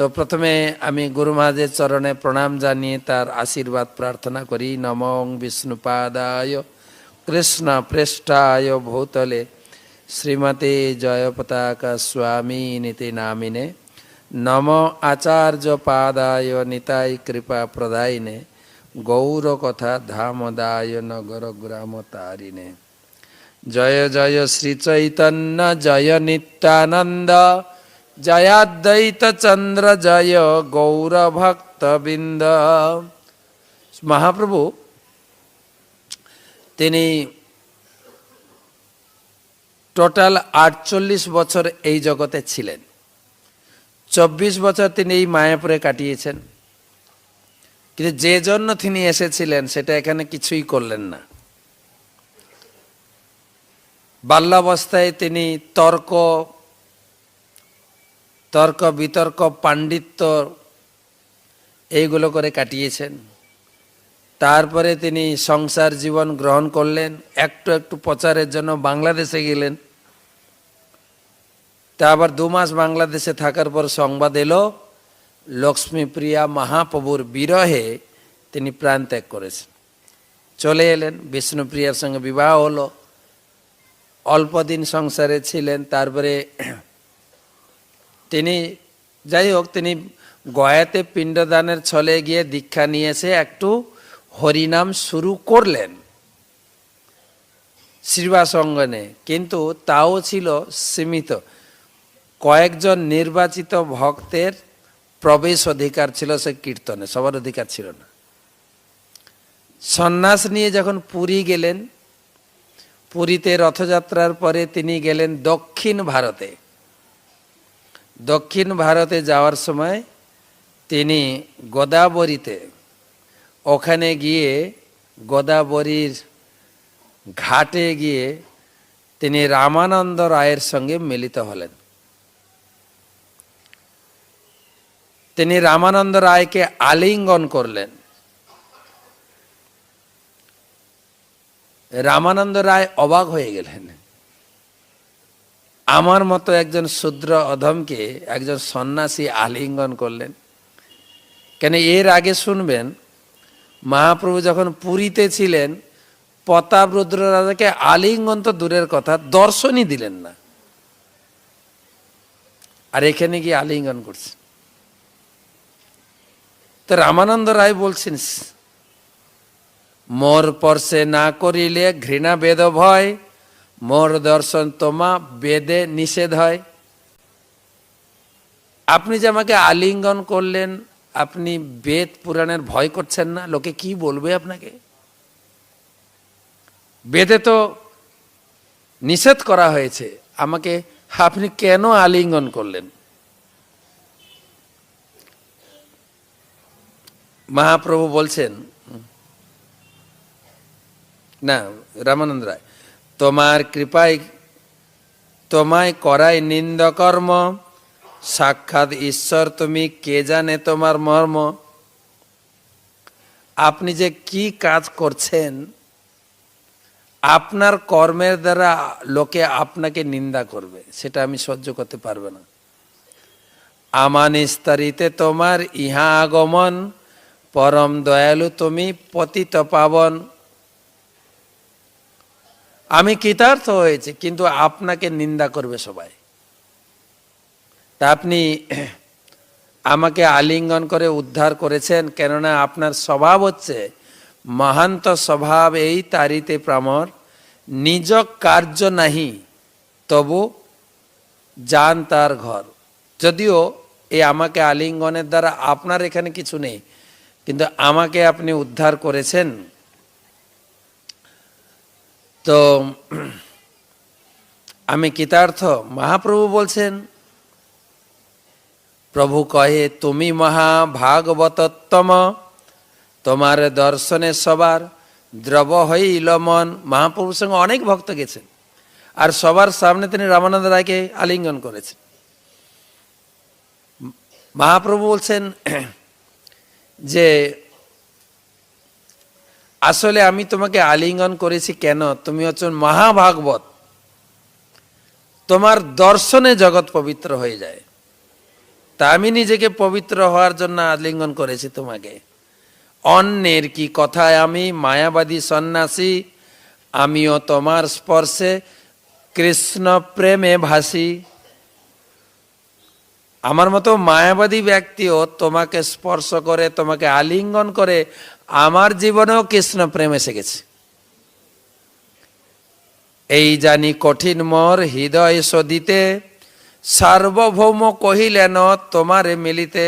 তো প্রথমে আমি গুরু মহারাজের চরণে প্রণাম জানিয়ে তার আশীর্বাদ প্রার্থনা করি। নমঃ বিষ্ণুপাদায় কৃষ্ণ পৃষ্ঠায় ভূতলে শ্রীমতে জয়পতাকা স্বামী নীতি নামিনে নম আচার্য পাদায় নিতাই কৃপা প্রদায়িনে গৌর কথা ধামদায় নগর গ্রাম তারিণে। জয় জয় শ্রী চৈতন্য জয় নিত্যানন্দ জয়াদ্বৈত চন্দ্র জয় গৌর ভক্তবৃন্দ। মহাপ্রভু তিনি টোটাল 48 বছর এই জগতে ছিলেন। 24 বছর তিনি এই মায়াপুরে কাটিয়েছেন, কিন্তু যে জন্য তিনি এসেছিলেন সেটা এখানে কিছুই করলেন না। বাল্যাবস্থায় তিনি তর্ক বিতর্ক পাণ্ডিত্য এইগুলো করে কাটিয়েছেন। তারপরে তিনি সংসার জীবন গ্রহণ করলেন, একটু প্রচারের জন্য বাংলাদেশে গেলেন। তা আবার 2 মাস বাংলাদেশে থাকার পর সংবাদ এলো লক্ষ্মীপ্রিয়া মহাপ্রভুর বিরহে তিনি প্রাণ ত্যাগ করেছেন। চলে এলেন, বিষ্ণুপ্রিয়ার সঙ্গে বিবাহ হলো, অল্প দিন সংসারে ছিলেন। তারপরে তিনি যাই হোক তিনি গয়াতে পিণ্ডদানের ছলে গিয়ে দীক্ষা নিয়েছে, একটু হরিনাম শুরু করলেন শ্রীবাস অঙ্গনে, কিন্তু তাও ছিল সীমিত। কয়েকজন নির্বাচিত ভক্তের প্রবেশ অধিকার ছিল সে কীর্তনে, সবার অধিকার ছিল না। সন্ন্যাস নিয়ে যখন পুরী গেলেন, পুরীতে রথযাত্রার পরে তিনি গেলেন দক্ষিণ ভারতে। দক্ষিণ ভারতে যাওয়ার সময় তিনি গোদাবরীতে, ওখানে গিয়ে গোদাবরীর ঘাটে গিয়ে তিনি রামানন্দ রায়ের সঙ্গে মিলিত হলেন। তিনি রামানন্দ রায়কে আলিঙ্গন করলেন। রামানন্দ রায় অবাক হয়ে গেলেন, আমার মতো একজন শূদ্র অধমকে একজন সন্ন্যাসী আলিঙ্গন করলেন কেন? এর আগে শুনবেন, মহাপ্রভু যখন পুরীতে ছিলেন প্রতাপরুদ্র রাজাকে আলিঙ্গন তো দূরের কথা, দর্শনই দিলেন না, আর এখানে গিয়ে আলিঙ্গন করছেন। তো রামানন্দ রায় বলছেন, মোর পরশে না করিলে ঘৃণা বেদ ভয়, মোর দর্শন তোমা বেদে নিষেধ হয়। আপনি যে আমাকে আলিঙ্গন করলেন, আপনি বেদ পুরাণের ভয় করছেন না? লোকে কি বলবে আপনাকে? বেদে তো নিষেধ করা হয়েছে, আমাকে আপনি কেন আলিঙ্গন করলেন? মহাপ্রভু বলছেন, না রামানন্দ রায়, তোমার কৃপায় তোমায় করাই নিন্দ কর্ম, সাক্ষাৎ ঈশ্বর তুমি, কে জানে তোমার মর্ম। আপনি যে কি কাজ করছেন, আপনার কর্মের দ্বারা লোকে আপনাকে নিন্দা করবে, সেটা আমি সহ্য করতে পারবো না। আমানিস্তারিতে তোমার ইহা আগমন, পরম দয়ালু তুমি পতিত পাবন। আমি কৃতার্থ হয়েছি, কিন্তু আপনাকে নিন্দা করবে সবাই। তা আপনি আমাকে আলিঙ্গন করে উদ্ধার করেছেন, কেননা আপনার স্বভাব হচ্ছে মহান্ত স্বভাব এই তারিতে প্রামর, নিজ কার্য নাহি তবু যান তার ঘর। যদিও এই আমাকে আলিঙ্গনের দ্বারা আপনার এখানে কিছু নেই, কিন্তু আমাকে আপনি উদ্ধার করেছেন, তো আমি কৃতার্থ। মহাপ্রভু বলছেন, প্রভু কহে তুমি মহাভাগবতোত্তম, তোমার দর্শনে সবার দ্রব হইল মন। মহাপ্রভুর সঙ্গে অনেক ভক্ত গেছেন, আর সবার সামনে তিনি রামানন্দ রায়কে আলিঙ্গন করেছেন। মহাপ্রভু বলছেন যে আসলে আমি তোমাকে আলিঙ্গন করেছি কেন? তুমি হচ্ছ তা আমি নিজেকে পবিত্র হওয়ার জন্য আলিঙ্গন করেছি তোমাকে। অন্যের কি কথায় আমি মায়াবাদী সন্ন্যাসী, আমিও তোমার স্পর্শে কৃষ্ণ প্রেমে ভাসি। আমার মতো মায়াবাদী ব্যক্তিও তোমাকে স্পর্শ করে, তোমাকে আলিঙ্গন করে আমার জীবনেও কৃষ্ণ প্রেম এসে গেছে। এই জানি কঠিন মোর হৃদয় সদিতে, সার্বভৌম কহিলেন তোমারে মিলিতে।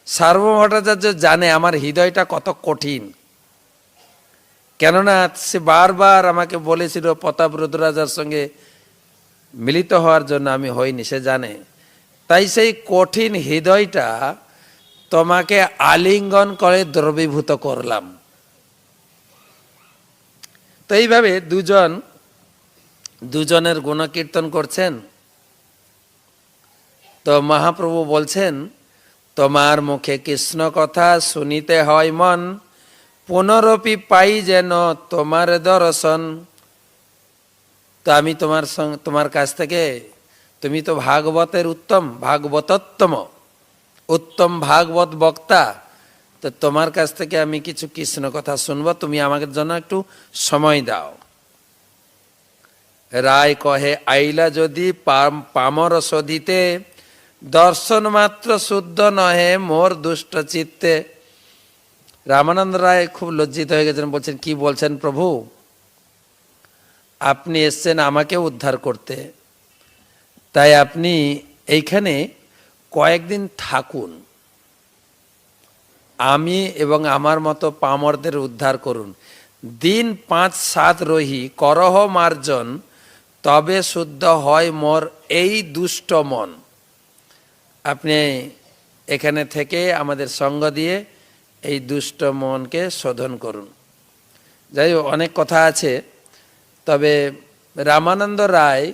সার্বভৌম ভট্টাচার্য জানে আমার হৃদয়টা কত কঠিন, কেননা সে বারবার আমাকে বলেছিল প্রতাপ রুদ্ররাজার সঙ্গে মিলিত হওয়ার জন্য, আমি হইনি, সে জানে। তাই সেই কঠিন হৃদয়টা তোমাকে আলিঙ্গন করে দ্রবীভূত করলাম। তো এইভাবে দুজনের গুণকীর্তন করছেন। তো মহাপ্রভু বলছেন, তোমার মুখে কৃষ্ণ কথা শুনিতে হয় মন, পুনরপি পাই যেন তোমার দর্শন। তো আমি তোমার কাছ থেকে, তুমি তো ভাগবতের ভাগবতোত্তম উত্তম ভাগবত বক্তা, তো তোমার কাছ থেকে আমি কিছু কৃষ্ণ কথা শুনবো, তুমি আমাকে জন্য একটু সময় দাও। রায় কহে, আইলা যদি পামর সধিতে, দর্শন মাত্র শুদ্ধ নহে মোর দুষ্ট চিত্তে। রামানন্দ রায় খুব লজ্জিত হয়ে গেছেন, বলছেন কি বলছেন প্রভু, আপনি এসছেন আমাকে উদ্ধার করতে, তাই আপনি এইখানে কয়েকদিন থাকুন, আমি এবং আমার মতো পামরদের উদ্ধার করুন। দিন 5-7 রহি করহ মার্জন, তবে শুদ্ধ হয় মোর এই দুষ্ট মন। আপনি এখানে থেকে আমাদের সঙ্গ দিয়ে এই দুষ্ট মনকে শোধন করুন। যাই হোক, অনেক কথা আছে, তবে রামানন্দ রায়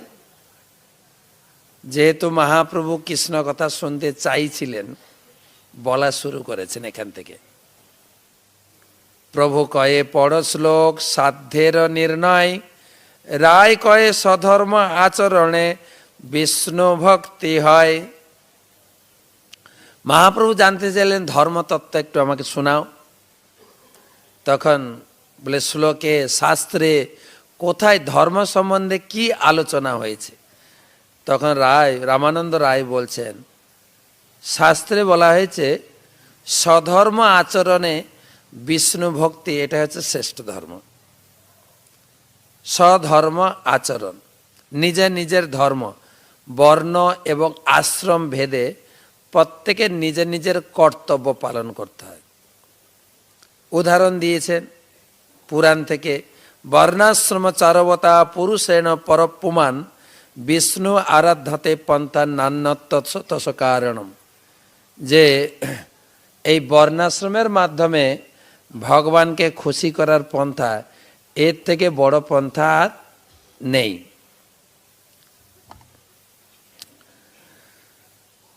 যেহেতু মহাপ্রভু কৃষ্ণ কথা শুনতে চাইছিলেন, বলা শুরু করেছেন এখান থেকে। প্রভু কয়ে পড় শ্লোক সাধ্যের নির্ণয়, রায় কয়ে স্বধর্ম আচরণে বিষ্ণু ভক্তি হয়। মহাপ্রভু জানতে চাইলেন ধর্মতত্ত্ব একটু আমাকে শোনাও। তখন বলে শ্লোকে শাস্ত্রে কোথায় ধর্ম সম্বন্ধে কি আলোচনা হয়েছে? তখন রামানন্দ রায় বলছেন, শাস্ত্রে বলা হয়েছে স্বধর্ম আচরণে বিষ্ণু ভক্তি, এটা হচ্ছে শ্রেষ্ঠ ধর্ম। স্বধর্ম আচরণ, নিজের নিজের ধর্ম, বর্ণ এবং আশ্রম ভেদে প্রত্যেকের নিজের নিজের কর্তব্য পালন করতে হয়। উদাহরণ দিয়েছেন পুরাণ থেকে, বর্ণাশ্রম চারবতা পুরুষেণ পরপুমান, বিষ্ণু আরাধ্যাতে পন্থা নান্যতস কারণম। যে এই বর্ণাশ্রমের মাধ্যমে ভগবানকে খুশি করার পন্থা, এর থেকে বড় পন্থা আর নেই।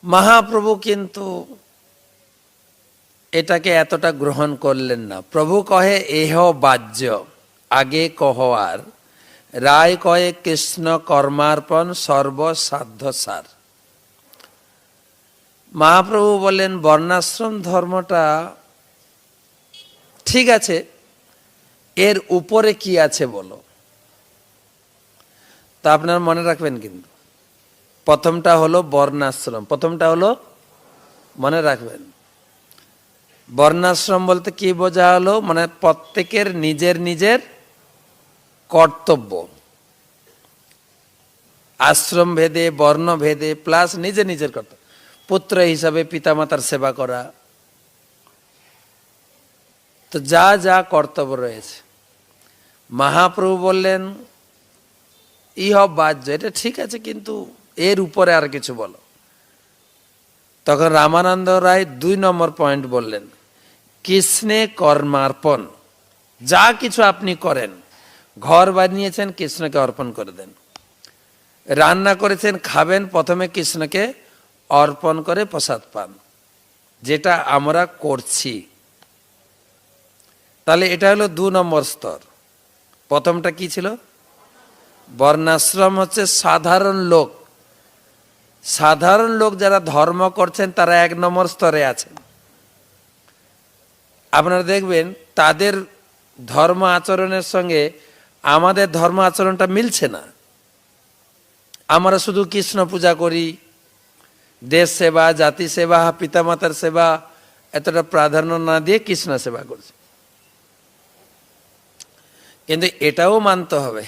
মহাপ্রভু কিন্তু এটাকে এতটা গ্রহণ করলেন না। প্রভু কহে এহ বাহ্য, আগে কহ আর, রায় কয়ে কৃষ্ণ কর্মার্পণ সর্বসাধ্য সার। মহাপ্রভু বললেন বর্ণাশ্রম ধর্মটা ঠিক আছে, এর উপরে কি আছে বলো। তা আপনারা মনে রাখবেন, কিন্তু প্রথমটা হলো বর্ণাশ্রম, প্রথমটা হলো মনে রাখবেন। বর্ণাশ্রম বলতে কি বোঝা হলো, মানে প্রত্যেকের নিজের নিজের কর্তব্য, আশ্রম ভেদে বর্ণ ভেদে প্লাস নিজের নিজের কর্তব্য। পুত্র হিসাবে পিতামাতার সেবা করা, তো যা যা কর্তব্য রয়েছে। মহাপ্রভু বললেন ইহ বাহ্য, এটা ঠিক আছে, কিন্তু এর উপরে আর কিছু বলো। তখন রামানন্দ রায় 2 নম্বর পয়েন্ট বললেন, কৃষ্ণে কর্মার্পণ। যা কিছু আপনি করেন, ঘর বানিয়েছেন কৃষ্ণকে অর্পণ করে দেন, রান্না করেছেন খাবেন, প্রথমে কৃষ্ণকে অর্পণ করে প্রসাদ পান, যেটা আমরা করছি। তাহলে এটা হলো 2 নম্বর স্তর। প্রথমটা কি ছিল? বর্ণাশ্রম হচ্ছে সাধারণ লোক, সাধারণ লোক যারা ধর্ম করছেন তারা 1 নম্বর স্তরে আছেন। আপনারা দেখবেন তাদের ধর্ম আচরণের সঙ্গে আমাদের ধর্ম আচরণটা মিলছে না। আমরা শুধু কৃষ্ণ পূজা করি, দেশ সেবা, জাতি সেবা, পিতামাতার সেবা এতটা প্রাধান্য না দিয়ে কৃষ্ণ সেবা করছি। কিন্তু এটাও মানতে হবে,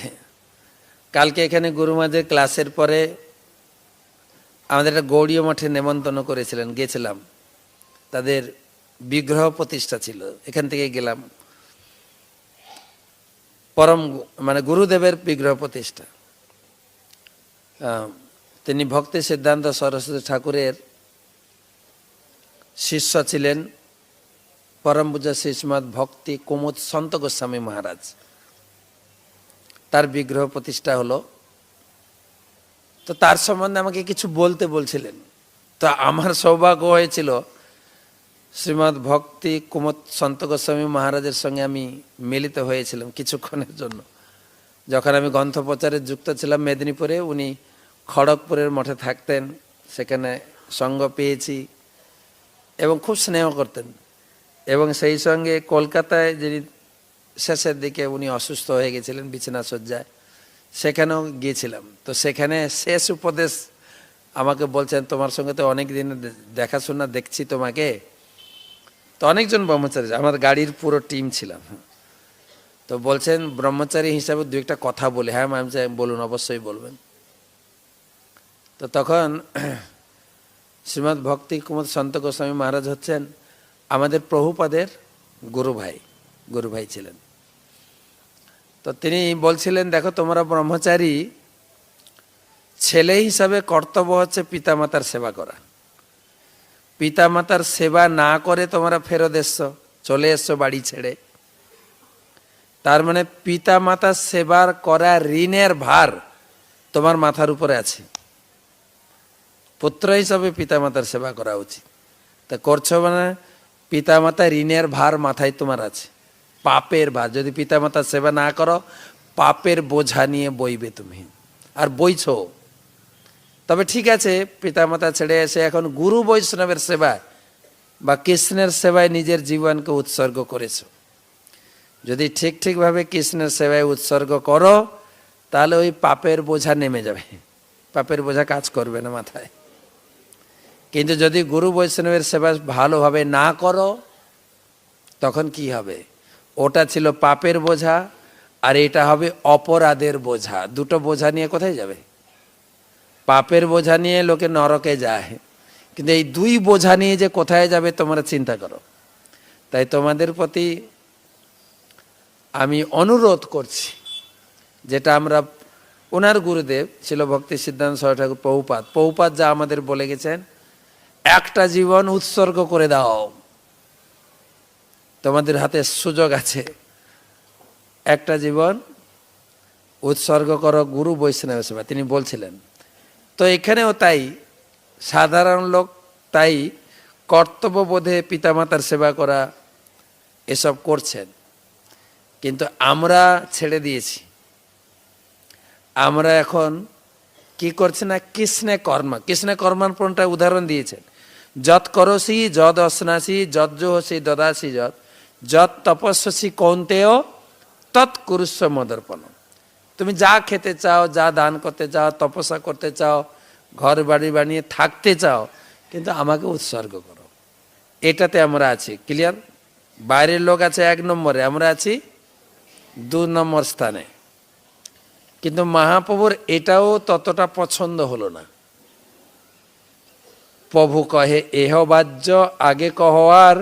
কালকে এখানে গুরুমাদের ক্লাসের পরে আমাদের একটা গৌড়ীয় মঠে নেমন্তন্ন করেছিলেন, গেছিলাম। তাদের বিগ্রহ প্রতিষ্ঠা ছিল, এখান থেকে গেলাম। পরম মানে গুরুদেবের বিগ্রহ প্রতিষ্ঠা। তিনি ভক্তি সিদ্ধান্ত সরস্বতী ঠাকুরের শিষ্য ছিলেন, পরম পূজ্য শ্রীমৎ ভক্তি কুমুদ সন্ত গোস্বামী মহারাজ। তার বিগ্রহ প্রতিষ্ঠা হলো। তো তার সম্বন্ধে আমাকে কিছু বলতে বলছিলেন। তো আমার সৌভাগ্য হয়েছিল শ্রীমৎ ভক্তি কুমুদ সন্ত গোস্বামী মহারাজের সঙ্গে আমি মিলিত হয়েছিলাম কিছুক্ষণের জন্য। যখন আমি গ্রন্থ প্রচারে যুক্ত ছিলাম মেদিনীপুরে, উনি খড়গপুরের মঠে থাকতেন, সেখানে সঙ্গ পেয়েছি এবং খুব স্নেহ করতেন। এবং সেই সঙ্গে কলকাতায় যিনি শেষের দিকে উনি অসুস্থ হয়ে গেছিলেন বিছানা শয্যায়, সেখানেও গিয়েছিলাম। তো সেখানে শেষ উপদেশ আমাকে বলছেন, তোমার সঙ্গে তো অনেক দিন দেখাশোনা দেখছি তোমাকে। তো অনেকজন ব্রহ্মচারী, আমার গাড়ির পুরো টিম ছিলাম। তো বলছেন ব্রহ্মচারী হিসাবে 2-1টা কথা বলে। হ্যাঁ ম্যাম, বলুন, অবশ্যই বলবেন। তো তখন শ্রীমৎ ভক্তি কুমুদ সন্ত গোস্বামী মহারাজ হচ্ছেন আমাদের প্রভুপাদের গুরু ভাই ছিলেন। তো তিনি বলছিলেন, দেখো তোমরা ব্রহ্মচারী, ছেলে হিসাবে কর্তব্য হচ্ছে পিতামাতার সেবা করা। পিতামাতার সেবা না করে তোমরা ফেরত এসছো, চলে এসছো বাড়ি ছেড়ে। তার মানে পিতামাতার সেবার করা ঋণের ভার তোমার মাথার উপরে আছে। পুত্র হিসাবে পিতামাতার সেবা করা উচিত। তা করছো মানে পিতামাতা ঋণের ভার মাথায় তোমার আছে, পাপের ভার। যদি পিতামাতার সেবা না করো, পাপের বোঝা নিয়ে বইবে তুমি, আর বইছো। তবে ঠিক আছে, পিতামাতা ছেড়ে এসে এখন গুরু বৈষ্ণবের সেবায় বা কৃষ্ণের সেবায় নিজের জীবনকে উৎসর্গ করেছো। যদি ঠিকভাবে কৃষ্ণের সেবায় উৎসর্গ করো, তাহলে ওই পাপের বোঝা নেমে যাবে, পাপের বোঝা কাজ করবে না মাথায়। কিন্তু যদি গুরু বৈষ্ণবের সেবা ভালোভাবে না করো, তখন কি হবে? ওটা ছিল পাপের বোঝা, আর এটা হবে অপরাধের বোঝা। দুটো বোঝা নিয়ে কোথায় যাবে? পাপের বোঝা নিয়ে লোকে নরকে যায়, কিন্তু এই 2 বোঝা নিয়ে যে কোথায় যাবে তোমরা চিন্তা করো। তাই তোমাদের প্রতি আমি অনুরোধ করছি, যেটা আমরা, ওনার গুরুদেব ছিল ভক্তি সিদ্ধান্ত সরস্বতী ঠাকুর প্রভুপাদ যা আমাদের বলে গেছেন, একটা জীবন উৎসর্গ করে দাও, তোমাদের হাতে সুযোগ আছে, একটা জীবন উৎসর্গ করো গুরু বৈষ্ণবের সেবা, তিনি বলছিলেন। তো এখানেও তাই, সাধারণ লোক তাই কর্তব্যবোধে পিতামাতার সেবা করা এসব করছেন। কিন্তু আমরা ছেড়ে দিয়েছি। আমরা এখন কি করছি না, কৃষ্ণে কর্মার্পণটা উদাহরণ দিয়েছেন। যৎ করসি যদ অশ্নাসি যজ্জোহসি দদাসি যৎ তপস্বসি কৌন্তেয় তৎকুরুস্ব মদর্পণ। তুমি যা খেতে চাও, যা দান করতে চাও, তপস্যা করতে চাও, ঘর বাড়ি বানিয়ে থাকতে চাও, কিন্তু আমাকে উৎসর্গ করো। এটাতে আমরা আছি। ক্লিয়ার? বাইরের লোক আছে 1 নম্বরে, আমরা আছি 2 নম্বর স্থানে। কিন্তু মহাপ্রভুর এটাও ততটা পছন্দ হলো না। প্রভু কহে এহ বাহ্য আগে কহবার,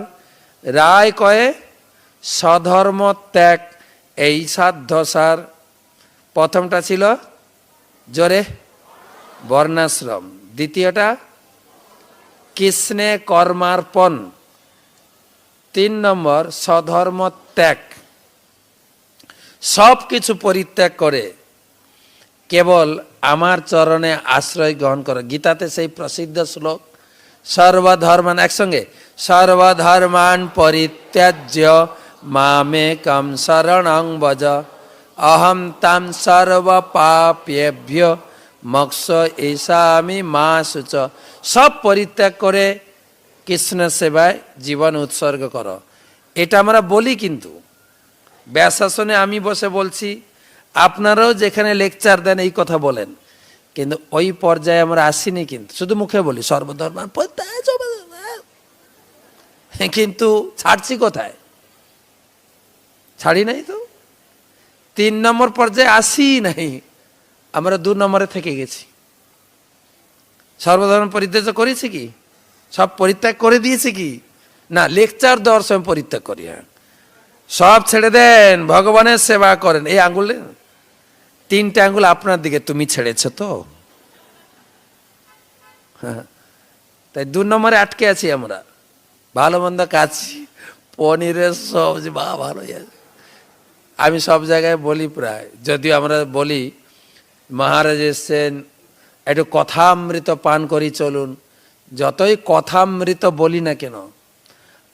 রায় কহে স্বধর্ম ত্যাগ এই সাধ্য সার। প্রথমটা ছিল জোরে বর্ণাশ্রম, দ্বিতীয়টা কৃষ্ণে কর্মার্পণ, 3 নম্বর স্বধর্ম ত্যাগ। সব কিছু পরিত্যাগ করে কেবল আমার চরণে আশ্রয় গ্রহণ করো। গীতাতে সেই প্রসিদ্ধ শ্লোক, সর্বধর্মান, একসঙ্গে, সর্বধর্মান পরিত্যাজ্য মামেকং শরণং ভজ অহম তাং সর্ব পাপেভ্যো মক্ষ ঈশা আমি মা শুচ, সব পরিত্যাগ করে কৃষ্ণ সেবায় জীবন উৎসর্গ করো। এটা আমরা বলি, কিন্তু ব্যাসাসনে আমি বসে বলছি, আপনারাও যেখানে লেকচার দেন এই কথা বলেন, কিন্তু ওই পর্যায়ে আমরা আসিনি। কিন্তু শুধু মুখে বলি সর্বধর্ম কিন্তু ছাড়ছি কোথায়? ছাড়ি নাই তো। 3 নম্বর পর্যায়ে আসি নাই, আমরা 2 নম্বরে থেকে গেছি। সর্বধর্ম পরিত্যাগ করেছি কি? সব পরিত্যাগ করে দিয়েছি কি? না, লেকচার দেওয়ার সময় পরিত্যাগ করি। সব ছেড়ে দেন, ভগবানের সেবা করেন। এই আঙ্গুল, 3টে আঙ্গুল আপনার দিকে, তুমি ছেড়েছ তো। তাই 2 নম্বরে আটকে আছি আমরা। ভালো মন্দ খাচ্ছি, পনিরের সবজি ভালো। আমি সব জায়গায় বলি প্রায়, যদিও আমরা বলি মহারাজ এসছেন, একটু কথামৃত পান করি চলুন। যতই কথামৃত বলি না কেন,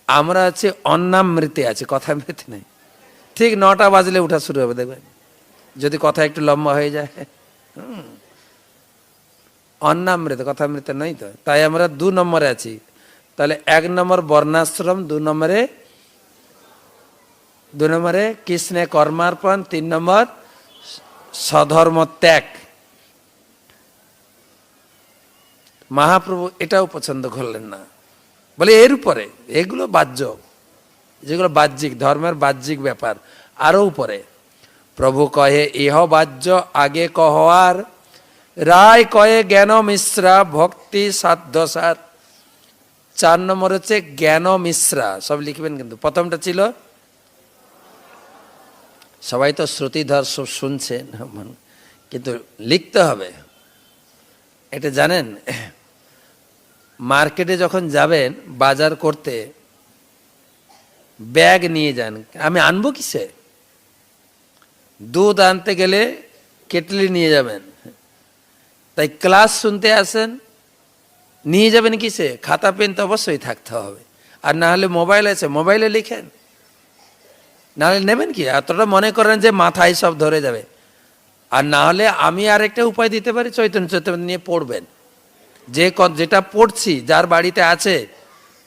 আমরা আছি অন্নামৃতে আছি, কথামৃতে নেই। ঠিক 9টা বাজলে উঠা শুরু হবে, দেখবেন যদি কথা একটু লম্বা হয়ে যায়। অন্নামৃত, কথামৃত নয় তো। তাই আমরা 2 নম্বরে আছি। তাহলে 1 নম্বর বর্ণাশ্রম, 2 নম্বরে কৃষ্ণে কর্মার্পণ, 3 নম্বর স্বধর্ম ত্যাগ। মহাপ্রভু এটাও পছন্দ করলেন না, বলে এর উপরে এগুলো বাহ্য, যেগুলো বাহ্যিক, ধর্মের বাহ্যিক ব্যাপার, আরো উপরে। প্রভু কহে ইহ বাহ্য আগে কহার, রায় কয়ে জ্ঞান মিশ্রা ভক্তি সাধ্যসার। 4 নম্বর হচ্ছে জ্ঞান মিশ্রা, সব লিখবেন কিন্তু। প্রথমটা ছিল, সবাই তো শ্রুতিধর সব শুনছেন, কিন্তু লিখতে হবে। এটা জানেন, মার্কেটে যখন যাবেন বাজার করতে, ব্যাগ নিয়ে যান। আমি আনবো কিসে? দুধ আনতে গেলে কেটলি নিয়ে যাবেন। তাই ক্লাস শুনতে আসেন, নিয়ে যাবেন কিসে? খাতা পেন তো অবশ্যই থাকতে হবে। আর না হলে মোবাইল আছে, মোবাইলে লিখেন। না হলে নেবেন কি? এতটা মনে করেন যে মাথায় সব ধরে যাবে। আর না হলে আমি আরেকটা উপায় দিতে পারি, চৈতন্য চৈতন্য নিয়ে পড়বেন। যেটা পড়ছি, যার বাড়িতে আছে,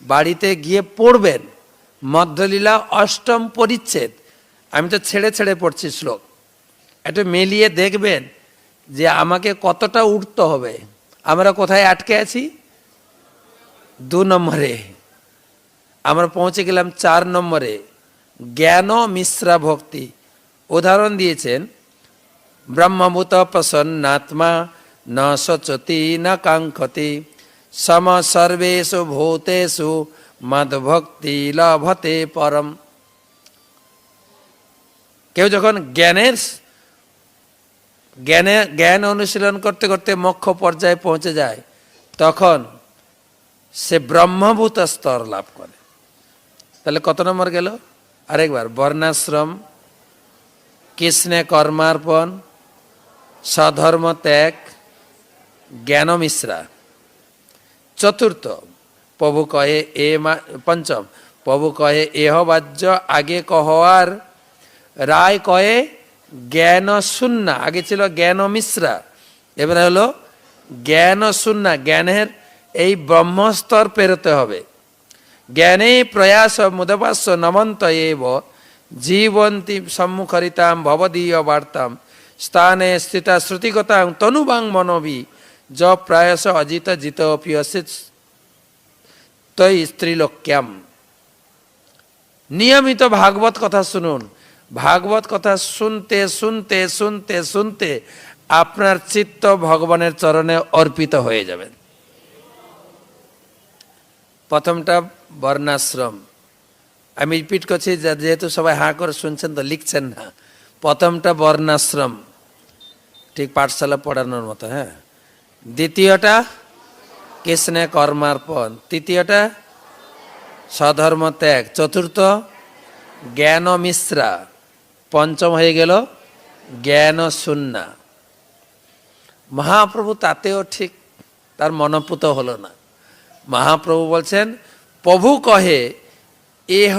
বাড়িতে গিয়ে পড়বেন। মধ্যলীলা 8ম পরিচ্ছেদ, আমি তো ছেড়ে ছেড়ে পড়ছি শ্লোক, একটু মিলিয়ে দেখবেন যে আমাকে কতটা উঠতে হবে। আমরা কোথায় আটকে আছি? 2 নম্বরে। আমরা পৌঁছে গেলাম 4 নম্বরে, জ্ঞান মিশ্রা ভক্তি। উদাহরণ দিয়েছেন, ব্রহ্মভূত প্রসন্নাত্মা ন সচতি ন কাঙ্ক্ষতি সম সর্বেষু ভূতেষু মদ্ভক্তি লভতে পরম। কেউ যখন জ্ঞান অনুশীলন করতে করতে মোক্ষ পর্যায়ে পৌঁছে যায়, তখন সে ব্রহ্মভূত স্তর লাভ করে। তাহলে কত নম্বর গেল? আরেকবার, বর্ণাশ্রম, কৃষ্ণে কর্মার্পণ, স্বধর্ম ত্যাগ, জ্ঞান মিশ্রা। 4র্থ, প্রভু কহে পঞ্চম, প্রভু কহে এহ বাহ্য আগে কহার, রায় কয়ে জ্ঞান শূন্য। আগে ছিল জ্ঞান মিশ্রা, এবারে হলো জ্ঞান শূন্য। জ্ঞানের এই ব্রহ্মস্তর পেরোতে হবে। জ্ঞানে প্রয়াস মুদপাস্য নমন্ত এব জীবন্তী সম্মুখরিতাম ভবদীয় বার্তাম স্থানে স্থিতা শ্রুতিগতাং তনুবাং মনোবি য প্রায়স অজিত জিত পিয়সিত তৈ স্ত্রীলোক্যাম। নিয়মিত ভাগবত কথা শুনুন। ভাগবত কথা শুনতে শুনতে শুনতে শুনতে আপনার চিত্ত ভগবানের চরণে অর্পিত হয়ে যাবে। প্রথমটা বর্ণাশ্রম। আমি রিপিট করছি, যেহেতু সবাই হাঁ করে শুনছেন তো লিখছেন না। প্রথমটা বর্ণাশ্রম, ঠিক পাঠশালা পড়ানোর মতো। হ্যাঁ। দ্বিতীয়টা কৃষ্ণে কর্মার্পণ, তৃতীয়টা স্বধর্ম ত্যাগ, 4র্থ জ্ঞান মিশ্রা, 5ম হয়ে গেল জ্ঞান শূন্য। মহাপ্রভু তাতেও ঠিক তার মনোপুত হলো না। মহাপ্রভু বলছেন, প্রভু কহে এহ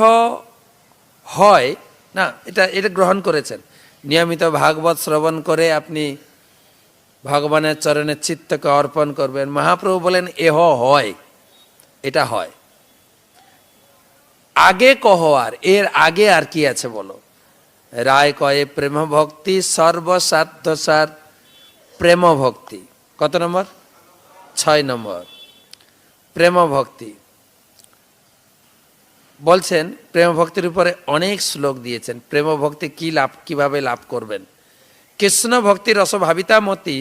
হয় না, এটা গ্রহণ করেছেন। নিয়মিত ভাগবত শ্রবণ করে আপনি ভগবানের চরণে চিত্তকে অর্পণ করবেন। মহাপ্রভু বলেন এহ হয়, এটা হয়। আগে কহ, আর এর আগে আর কি আছে বলো? রায় কয়ে প্রেম ভক্তি সর্বসাধ্য সার। প্রেম ভক্তি কত নম্বর? 6 নম্বর। প্রেম ভক্তি বলছেন, প্রেম ভক্তির উপরে অনেক শ্লোক দিয়েছেন। প্রেম ভক্তি কি লাভ, কিভাবে লাভ করবেন? কৃষ্ণ ভক্তি রসভাবিতা মতি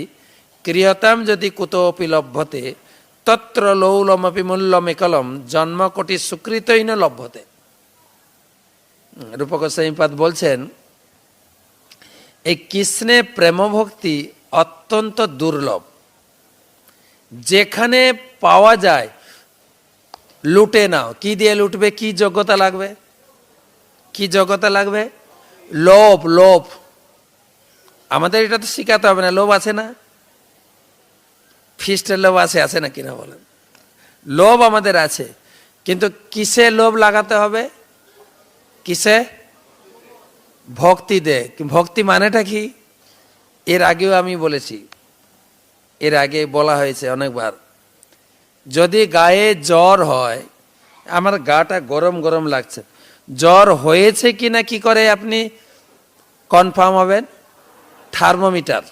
ক্রিয়তাম যদি কুতোপি লভ্যতে তত্র লৌলমপি মূল্যমেকলম জন্ম কোটি সুকৃতই ন লভ্যতে। রূপক গোস্বামীপাদ বলছেন, এই কৃষ্ণে প্রেম ভক্তি অত্যন্ত দুর্লভ। যেখানে পাওয়া যায় লুটে নাও। কি দিয়ে লুটবে? কি যোগ্যতা লাগবে? কি যোগ্যতা লাগবে? লোভ। লোভ আমাদের এটা তো শিখাতে হবে না। লোভ আছে না? ফিস্টের লোভ আছে না কিনা বলেন? লোভ আমাদের আছে, কিন্তু কিসে লোভ লাগাতে হবে? কিসে? ভক্তি দে। ভক্তি মানেটা কি? এর আগেও আমি বলেছি, এর আগে বলা হয়েছে অনেকবার। যদি গায়ে জ্বর হয়, আমার গাটা গরম গরম লাগছে, জ্বর হয়েছে কিনা কি করে আপনি কনফার্ম হবেন? থার্মোমিটার।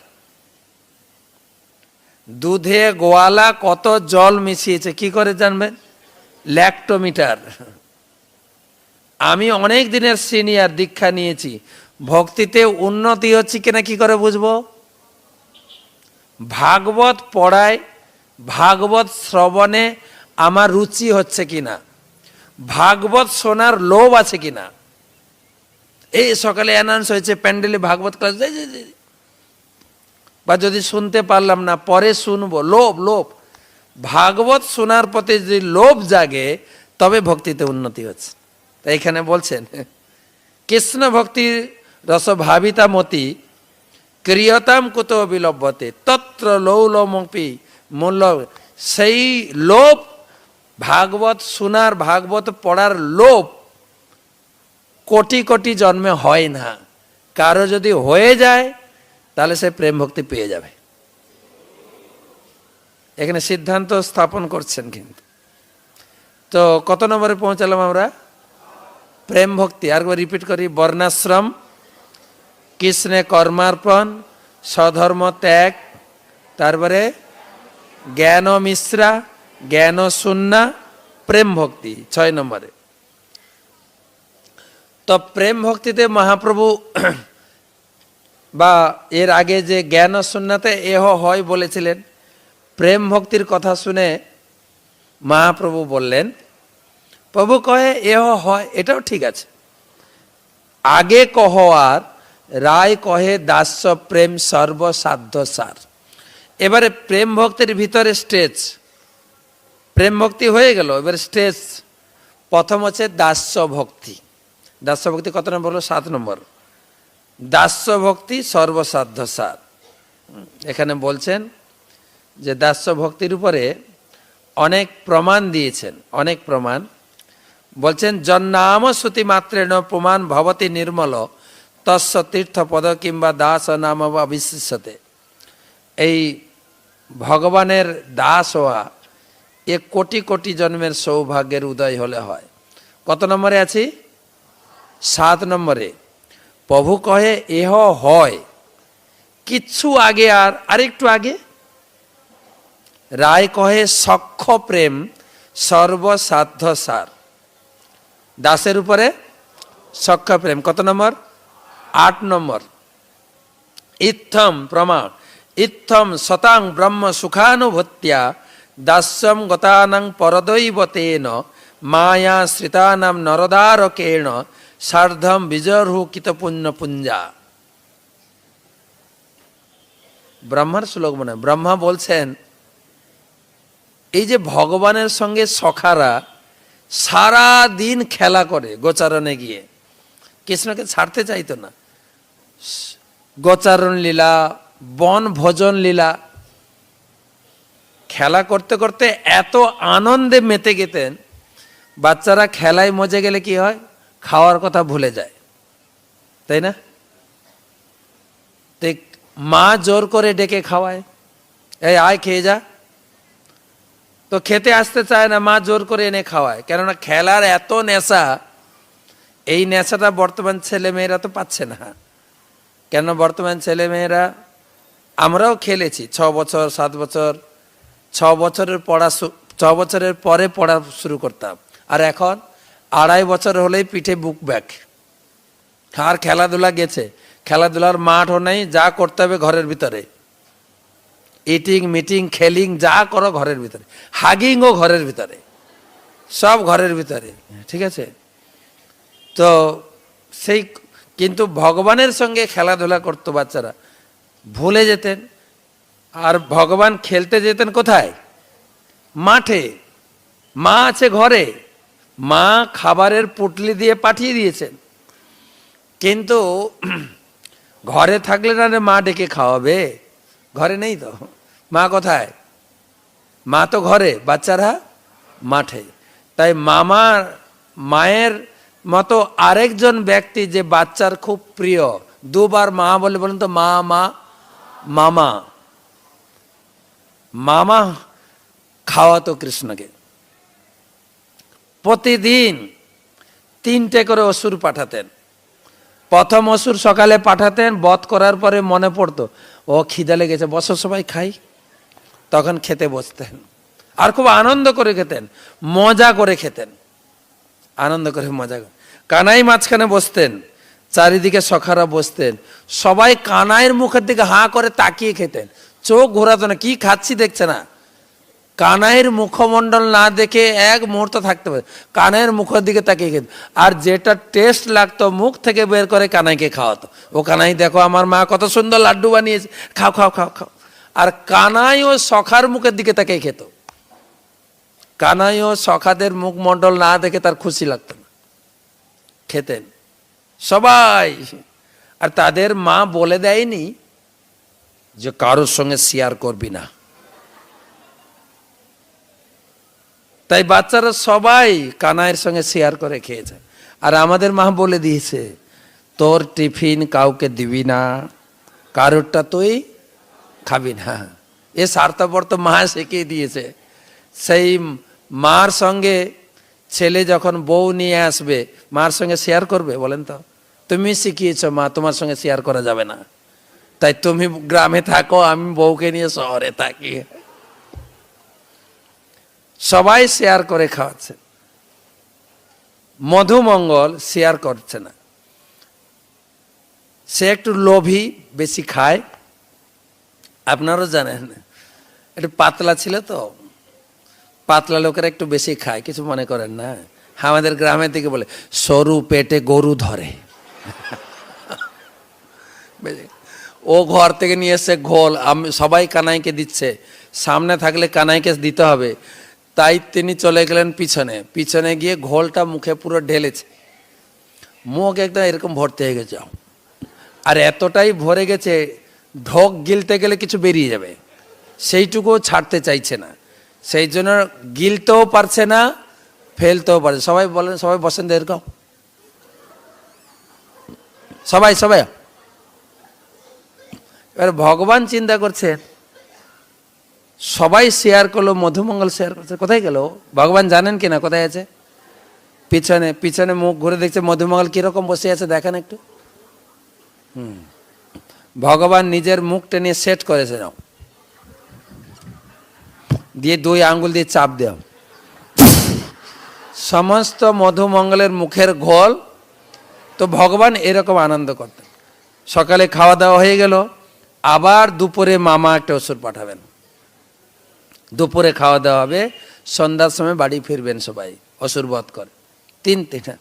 দুধে গোয়ালা কত জল মিশিয়েছে কি করে জানবেন? ল্যাক্টোমিটার। আমি অনেক দিনের সিনিয়র, দীক্ষা নিয়েছি, ভক্তিতে উন্নতি হচ্ছে কিনা কি করে বুঝবো? ভাগবত পড়ায়, ভাগবত শ্রবণে আমার রুচি হচ্ছে কিনা, ভাগবত শোনার লোভ আছে কিনা। এই সকালে অ্যানাউন্স হয়েছে প্যান্ডেলে ভাগবত ক্লাস, বা যদি শুনতে পারলাম না পরে শুনবো, লোভ। লোভ। ভাগবত শোনার প্রতি যদি লোভ জাগে তবে ভক্তিতে উন্নতি হচ্ছে। তাই এখানে বলছেন কৃষ্ণ ভক্তির রসভাবিতা মতি ক্রিয়তাম কুত বিলভ্যতে তত্র লৌলমপি মূল্য। সেই লোভ, ভাগবত শোনার, ভাগবত পড়ার লোভ কোটি কোটি জন্মে হয় না। কারো যদি হয়ে যায় তাহলে সে প্রেম ভক্তি পেয়ে যাবে। এখানে সিদ্ধান্ত স্থাপন করছেন। কিন্তু তো কত নম্বরে পৌঁছালাম আমরা? প্রেম ভক্তি। আর রিপিট করি, বর্ণাশ্রম, কৃষ্ণে কর্মার্পণ, স্বধর্ম ত্যাগ, তারপরে জ্ঞান মিশ্রা, জ্ঞান শূন্যা, প্রেম ভক্তি 6 নম্বরে। তো প্রেম ভক্তিতে মহাপ্রভু বা এর আগে যে জ্ঞান শূন্যতে এহ হয় বলেছিলেন, প্রেম ভক্তির কথা শুনে মহাপ্রভু বললেন, প্রভু কহে এহ হয়, এটাও ঠিক আছে। আগে কহ আর রায় কহে দাস্য প্রেম সর্বসাধ্য সার। এবারে প্রেম ভক্তির ভিতরে স্টেজ, প্রেম ভক্তি হয়ে গেল, এবার স্টেজ। প্রথম হচ্ছে দাস্য ভক্তি। দাস্য ভক্তি কত নম্বর হলো? 7 নম্বর। দাস্য ভক্তি সর্বসাধ্য সার। এখানে বলছেন যে দাস্য ভক্তির উপরে অনেক প্রমাণ দিয়েছেন, অনেক প্রমাণ বলছেন। জন্নাম শ্রুতি মাত্রেণ প্রমাণ ভবতি নির্মল তস্য তীর্থপদ কিংবা দাস নাম অবিশিষ্যতে। এই ভগবানের দাস হওয়া এ কোটি কোটি জন্মের সৌভাগ্যের উদয় হলে হয়। কত নম্বরে আছি? 7 নম্বরে। প্রভু কহে এহ হয়, কিচ্ছু আগে আর আরেকটু আগে। রায় কহে সখ্য প্রেম সর্বসাধ্য সার। দাসের উপরে সখ্য প্রেম কত নম্বর? 8 নম্বর। ইত্থম প্রমাণ, ইত্থম শতাং ব্রহ্ম সুখানুভূত্যা দাস্যম গতানাং পরদৈবতেন মায়া শ্রিতানাম নরদারকেণ সার্ধম বিজর্হুকিত পুণ্য পুঞ্জা। ব্রহ্মার শ্লোক মনে। ব্রহ্মা বলছেন, এই যে ভগবানের সঙ্গে সখারা সারা দিন খেলা করে গোচারণে গিয়ে, কৃষ্ণকে ছাড়তে চাইতো না। গোচারণ লীলা, বন ভোজন লীলা, খেলা করতে করতে এত আনন্দে মেতে গেতেন। বাচ্চারা খেলায় মজে গেলে কি হয়? খাওয়ার কথা ভুলে যায়, তাই না? মা জোর করে ডেকে খাওয়ায়, এই আয় খেয়ে যা, তো খেতে আসতে চায় না, মা জোর করে এনে খাওয়ায়। কেননা খেলার এত নেশা, এই নেশাটা বর্তমান ছেলে মেয়েরা তো পাচ্ছে না। কেন বর্তমান ছেলে মেয়েরা, আমরাও খেলেছি 6 বছর 7 বছর, 6 বছরের পড়া 6 বছরের পরে পড়া শুরু করতাম, আর এখন 2.5 বছর হলেই পিঠে বুক ব্যাগ। আর খেলাধুলা গেছে, খেলাধুলার মাঠও নেই, যা করতে হবে ঘরের ভিতরে, ইটিং মিটিং খেলিং যা করো ঘরের ভিতরে, হাগিংও ঘরের ভিতরে, সব ঘরের ভিতরে, ঠিক আছে। তো সেই, কিন্তু ভগবানের সঙ্গে খেলাধুলা করতো বাচ্চারা, ভুলে যেতেন। আর ভগবান খেলতে যেতেন কোথায়? মাঠে। মা আছে ঘরে, মা খাবারের পুটলি দিয়ে পাঠিয়ে দিয়েছেন, কিন্তু ঘরে থাকলে না মা ডেকে খাওয়াবে, ঘরে নেই তো, মা কোথায়? মা তো ঘরে, বাচ্চারা মাঠে। তাই মায়ের মতো আরেকজন ব্যক্তি যে বাচ্চার খুব প্রিয়, দুবার মা বলে, বলেন তো, মা মা মামা, মামা খাওয়াতো কৃষ্ণকে। প্রতিদিন 3টে করে অসুর পাঠাতেন। প্রথম অসুর সকালে পাঠাতেন, বধ করার পরে মনে পড়তো, ও খিদে লেগেছে, বসো সবাই খাই। তখন খেতে বসতেন, আর খুব আনন্দ করে খেতেন, মজা করে খেতেন, আনন্দ করে মজা করে। কানাই মাঝখানে বসতেন, চারিদিকে সখারা বসতেন, সবাই কানাইয়ের মুখের দিকে হাঁ করে তাকিয়ে খেতেন, চোখ ঘোরাতো না, কি খাচ্ছি দেখছে না। কানাইয়ের মুখমণ্ডল না দেখে এক মুহূর্ত থাকতে পারে, কানাইয়ের মুখের দিকে তাকিয়ে খেত। আর যেটা টেস্ট লাগতো মুখ থেকে বের করে কানাইকে খাওয়াতো। ও কানাই দেখো আমার মা কত সুন্দর লাড্ডু বানিয়েছে, খাও খাও খাও খাও। আর কানাই ও সখার মুখের দিকে তাকিয়ে খেত। কানাই ও সখাদের মুখমণ্ডল না দেখে তার খুশি লাগতো না, খেতেন সবাই। আর তাদের মা বলে দেয়নি যে কারোর সঙ্গে শেয়ার করবি না, তাই বাচ্চারা সবাই কানাইয়ের সঙ্গে শেয়ার করে খেয়েছে। আর আমাদের মা বলে দিয়েছে, তোর টিফিন কাউকে দিবি না, কারোরটা তুই খাবি না। এ স্বার্থপর তো মা শিখিয়ে দিয়েছে। সেই মার সঙ্গে ছেলে যখন বউ নিয়ে আসবে, মার সঙ্গে শেয়ার করবে? বলেন তো, তুমি শিখিয়েছ মা, তোমার সঙ্গে শেয়ার করা যাবে না, তাই তুমি গ্রামে থাকো, আমি বউকে নিয়ে শহরে থাকি। সবাই শেয়ার করে খাওয়াচ্ছে। মধুমঙ্গল শেয়ার করছে না, সে একটু লোভী, বেশি খায়। আপনারাও জানেন, একটু পাতলা ছিল তো, পাতলা লোকেরা একটু বেশি খায়, কিছু মনে করেন না। আমাদের গ্রামের দিকে বলে সরু পেটে গরু ধরে। ও ঘর থেকে নিয়ে এসে ঘোল, সবাই কানাইকে দিচ্ছে, সামনে থাকলে কানাইকে দিতে হবে, তাই তিনি চলে গেলেন পিছনে। পিছনে গিয়ে ঘোলটা মুখে পুরো ঢেলেছে, মুখ একদম এরকম ভর্তি হয়ে গেছে। আর এতটাই ভরে গেছে, ঢোক গিলতে গেলে কিছু বেরিয়ে যাবে, সেইটুকুও ছাড়তে চাইছে না। সেই জন্য গিলতেও পারছে না, ফেলতেও পারছে। সবাই বলেন, সবাই বসেন এরকম, সবাই সবাই। এবার ভগবান চিন্তা করছে, সবাই শেয়ার করলো, মধুমঙ্গল শেয়ার করছে, কোথায় গেল ভগবান জানেন কিনা কোথায় আছে? পিছনে। পিছনে মুখ ঘুরে দেখছে মধুমঙ্গল কিরকম বসে আছে, দেখেন একটু। ভগবান নিজের মুখটা নিয়ে সেট করেছে, নাও দিয়ে 2 আঙ্গুল দিয়ে চাপ দেও, সমস্ত মধুমঙ্গলের মুখের ঘোল। তো ভগবান এরকম আনন্দ করতেন। সকালে খাওয়া দাওয়া হয়ে গেল, আবার দুপুরে মামা একটা ওষুধ পাঠাবেন, দুপুরে খাওয়া দাওয়া হবে, সন্ধ্যার সময় বাড়ি ফিরবেন সবাই অসুর বধ করে। 3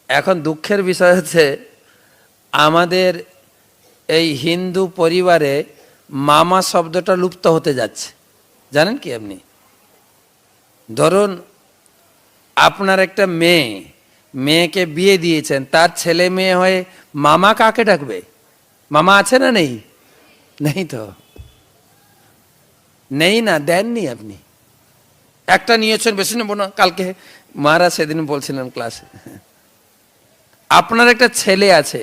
এখন দুঃখের বিষয় হচ্ছে, আমাদের এই হিন্দু পরিবারে মামা শব্দটা লুপ্ত হতে যাচ্ছে। জানেন কি আপনি? ধরুন আপনার একটা মেয়েকে বিয়ে দিয়েছেন, তার ছেলে মেয়ে হয়ে মামা কাকে ডাকবে? মামা আছে না নেই? নেই তো, নেই না, দেননি আপনি। একটা নিয়েছেন, বেশি নেব না। কালকে মারা সেদিন বলছিলেন ক্লাসে, আপনার একটা ছেলে আছে,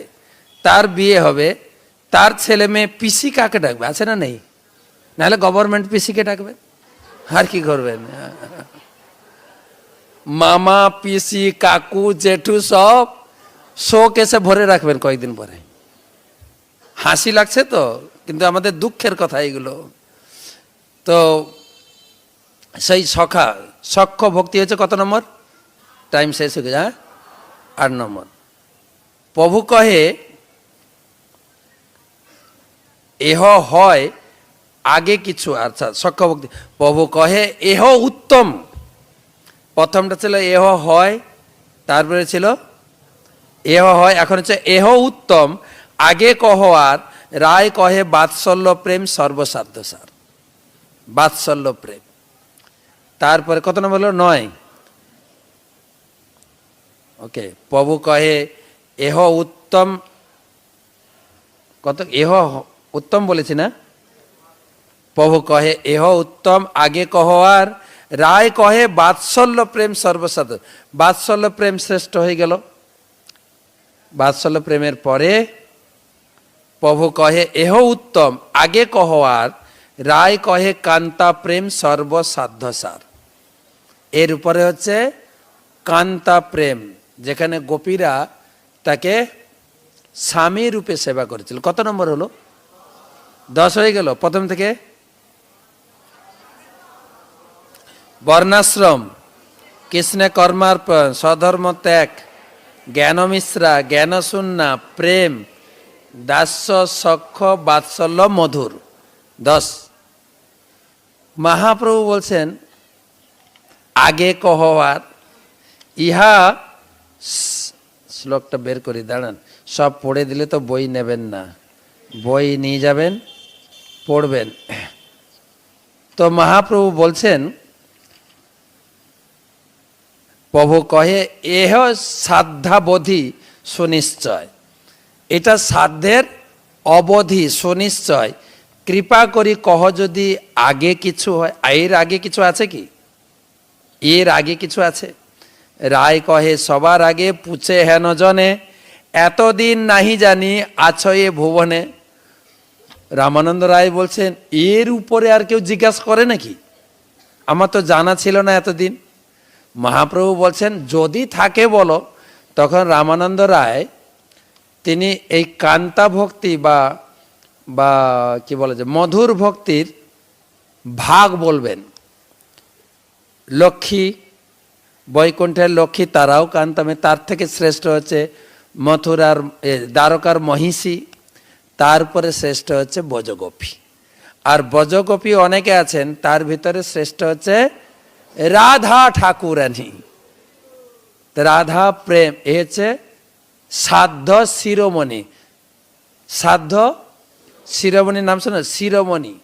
তার বিয়ে হবে, তার ছেলে মেয়ে পিসি কাকে ডাকবে? আছে না নেই? নাহলে গভর্নমেন্ট পিসিকে ডাকবেন, আর কি করবেন? মামা, পিসি, কাকু, জেঠু সব শোকেসে ভরে রাখবেন কয়েকদিন পরে। হাসি লাগছে তো, কিন্তু আমাদের দুঃখের কথা এগুলো। তো সেই সখ্য ভক্তি হচ্ছে কত নম্বর? টাইম শেষ হয়ে গেছে, 8 নম্বর। প্রভু কহে এহ হয় আগে কিছু, আচ্ছা সখ্য ভক্তি। প্রভু কহে এহ উত্তম, প্রথমটা ছিল এহ হয়, তারপরে ছিল এহ হয়, এখন হচ্ছে এহ উত্তম আগে কহ আর রায় কহে বাৎসল্য প্রেম সর্বসাধ্য সার। বাৎসল্য প্রেম, তারপরে কত নম্বর হলো? 9। ওকে, প্রভু কহে এহ উত্তম, কত এহ উত্তম বলেছি না? প্রভু কহে এহ উত্তম আগে কহ আর রায় কহে বাৎসল্য প্রেম সর্বসাধ্য। বাৎসল্য প্রেম শ্রেষ্ঠ হয়ে গেল। বাৎসল্য প্রেমের পরে প্রভু কহে এহ উত্তম আগে কহ আর রায় কহে কান্তা প্রেম সর্বসাধ্য সার। এর উপরে হচ্ছে কান্তা প্রেম, যেখানে গোপীরা তাকে স্বামী রূপে সেবা করেছিল। কত নম্বর হলো? 10 হয়ে গেল। প্রথম থেকে বর্ণাশ্রম, কৃষ্ণে কর্মার্পণ, স্বধর্ম ত্যাগ, জ্ঞানমিশ্রা, জ্ঞানশূন্যা, প্রেম, দাস্য, সখ্য, বাৎসল্য, মধুর। 10। মহাপ্রভু বলছেন আগে কহবার, ইহা শ্লোকটা বের করি, দাঁড়ান। সব পড়ে দিলে তো বই নেবেন না, বই নিয়ে যাবেন, পড়বেন। তো মহাপ্রভু বলছেন, প্রভু কহে এহ সাধ্যাবধি সুনিশ্চয়, এটা সাধ্যের অবধি সুনিশ্চয়, কৃপা করি কহ যদি আগে কিছু হয়। এর আগে কিছু আছে কি? এর আগে কিছু আছে? রায় কহে সবার আগে পুছে হেন জনে, এতদিন নাহি জানি আছো এ ভুবনে। রামানন্দ রায় বলছেন এর উপরে আর কেউ জিজ্ঞাসা করে নাকি? আমার তো জানা ছিল না এতদিন। মহাপ্রভু বলছেন যদি থাকে বলো। তখন রামানন্দ রায় তিনি এই কান্তা ভক্তি বা কি বলে যে মধুর ভক্তির ভাগ বলবেন। লক্ষ্মী, বৈকুণ্ঠের লক্ষ্মী তারাও কান্তামে, তার থেকে শ্রেষ্ঠ হচ্ছে মথুরার দ্বারকার মহিষী, তারপরে শ্রেষ্ঠ হচ্ছে ব্রজগোপী। আর ব্রজগোপী অনেকে আছেন, তার ভিতরে শ্রেষ্ঠ হচ্ছে রাধা ঠাকুরানী। রাধা প্রেম এ হচ্ছে সাধ্য শিরোমণি। সাধ্য শিরোমণির নাম শোনো, শিরোমণি।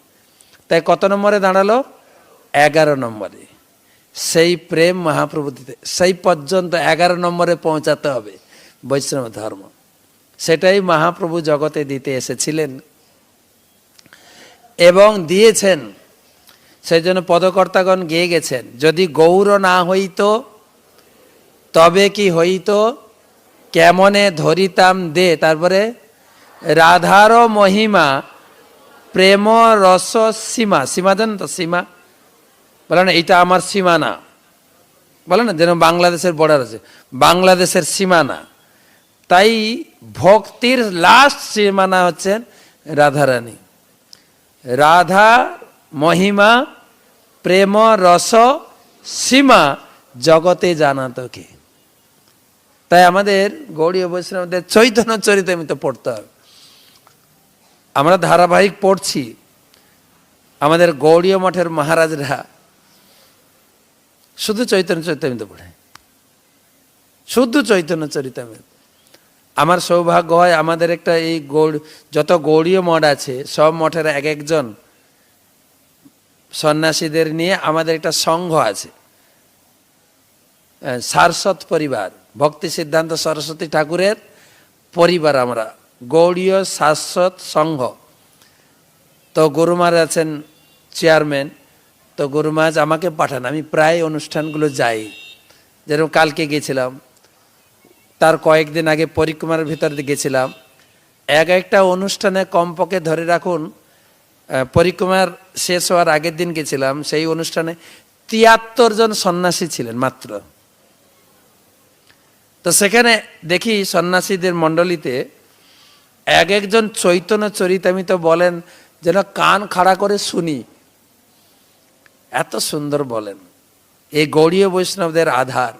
তাই কত নম্বরে দাঁড়ালো? 11 নম্বরে। সেই প্রেম মহাপ্রভু দিতে, সেই পর্যন্ত 11 নম্বরে পৌঁছাতে হবে বৈষ্ণব ধর্ম। সেটাই মহাপ্রভু জগতে দিতে এসেছিলেন এবং দিয়েছেন। সেই জন্য পদকর্তাগণ গেয়ে গেছেন, যদি গৌর না হইত তবে কি হইত, কেমনে ধরিতাম দে। তারপরে রাধার মহিমা প্রেম রস সীমা। সীমা জানেন তো? সীমা বলে না এটা আমার সীমানা, বলে না, যেন বাংলাদেশের বর্ডার আছে, বাংলাদেশের সীমানা। তাই ভক্তির লাস্ট সীমানা হচ্ছেন রাধারানী। রাধা মহিমা প্রেম রস সীমা জগতে জানাতো কে। তাই আমাদের গৌড়ীয় বৈষ্ণবদের চৈতন্য চরিতামৃত পড়তে হবে। আমরা ধারাবাহিক পড়ছি। আমাদের গৌড়ীয় মঠের মহারাজরা শুধু চৈতন্য চরিতামৃত পড়ে, শুধু চৈতন্য চরিতামৃত। আমার সৌভাগ্য হয় আমাদের একটা এই যত গৌড়ীয় মঠ আছে সব মঠের এক একজন সন্ন্যাসীদের নিয়ে আমাদের একটা সংঘ আছে, সারস্বত পরিবার, ভক্তি সিদ্ধান্ত সরস্বতী ঠাকুরের পরিবার আমরা, গৌড়ীয় শাশ্বত সংঘ। তো গুরুমার আছেন চেয়ারম্যান। তো গুরুমাজ আমাকে পাঠান, আমি প্রায় অনুষ্ঠানগুলো যাই। যেরকম কালকে গেছিলাম, তার কয়েকদিন আগে পরিক্রমার ভিতর গেছিলাম। এক একটা অনুষ্ঠানে কমপক্ষে ধরে রাখুন পরিক্রমার শেষ হওয়ার আগের দিন গেছিলাম, সেই অনুষ্ঠানে ৭৩ জন সন্ন্যাসী ছিলেন মাত্র। তো সেখানে দেখি সন্ন্যাসীদের মণ্ডলীতে এক একজন চৈতন্য চরিতামৃত বলেন যেন কান খাড়া করে শুনি, এত সুন্দর বলেন। এই গৌড়ীয় বৈষ্ণবদের আধার।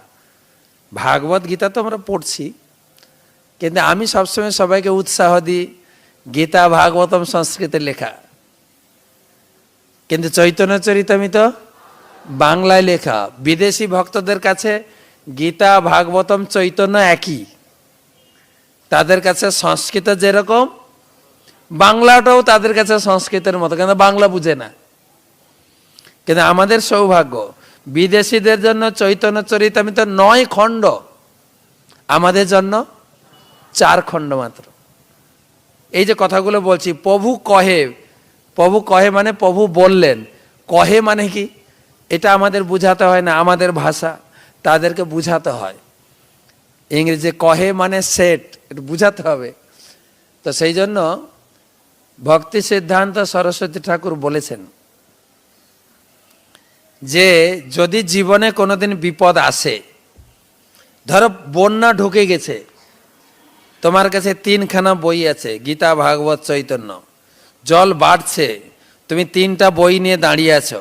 ভাগবত গীতা তো আমরা পড়ছি, কিন্তু আমি সবসময় সবাইকে উৎসাহ দিই গীতা ভাগবতম সংস্কৃতে লেখা, কিন্তু চৈতন্য চরিতামৃত বাংলায় লেখা। বিদেশি ভক্তদের কাছে গীতা ভাগবতম চৈতন্য একই, তাদের কাছে সংস্কৃত যেরকম বাংলাটাও তাদের কাছে সংস্কৃতের মতো, কিন্তু বাংলা বুঝে না। কিন্তু আমাদের সৌভাগ্য, বিদেশিদের জন্য চৈতন্য চরিতামৃত 9 খণ্ড, আমাদের জন্য 4 খণ্ড মাত্র। এই যে কথাগুলো বলছি, প্রভু কহে, প্রভু কহে মানে প্রভু বললেন, কহে মানে কি এটা আমাদের বুঝাতে হয় না, আমাদের ভাষা, তাদেরকে বুঝাতে হয়। ইংরেজি কহে মানে সেট, এটা বুঝাতে হবে। তো সেই জন্য ভক্তি সিদ্ধান্ত সরস্বতী ঠাকুর বলেছেন যে যদি জীবনে কোনোদিন বিপদ আসে, ধরো বন্যা ঢুকে গেছে, তোমার কাছে 3খানা বই আছে, গীতা ভাগবত চৈতন্য, জল বাড়ছে, তুমি 3টা বই নিয়ে দাঁড়িয়ে আছো,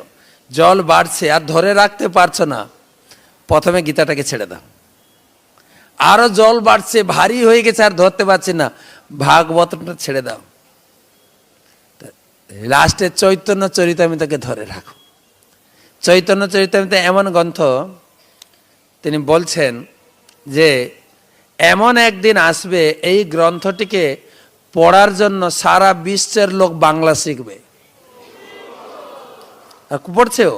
জল বাড়ছে আর ধরে রাখতে পারছো না, প্রথমে গীতাটাকে ছেড়ে দাও। আরো জল বাড়ছে, ভারী হয়ে গেছে আর ধরতে পারছি না, ভাগবতটা ছেড়ে দাও, লাস্টে চৈতন্য চরিতামৃতকে ধরে রাখো। চৈতন্য চরিতামৃত এমন গ্রন্থ, তিনি বলছেন যে এমন একদিন আসবে এই গ্রন্থটিকে পড়ার জন্য সারা বিশ্বের লোক বাংলা শিখবে। আর পড়ছেও,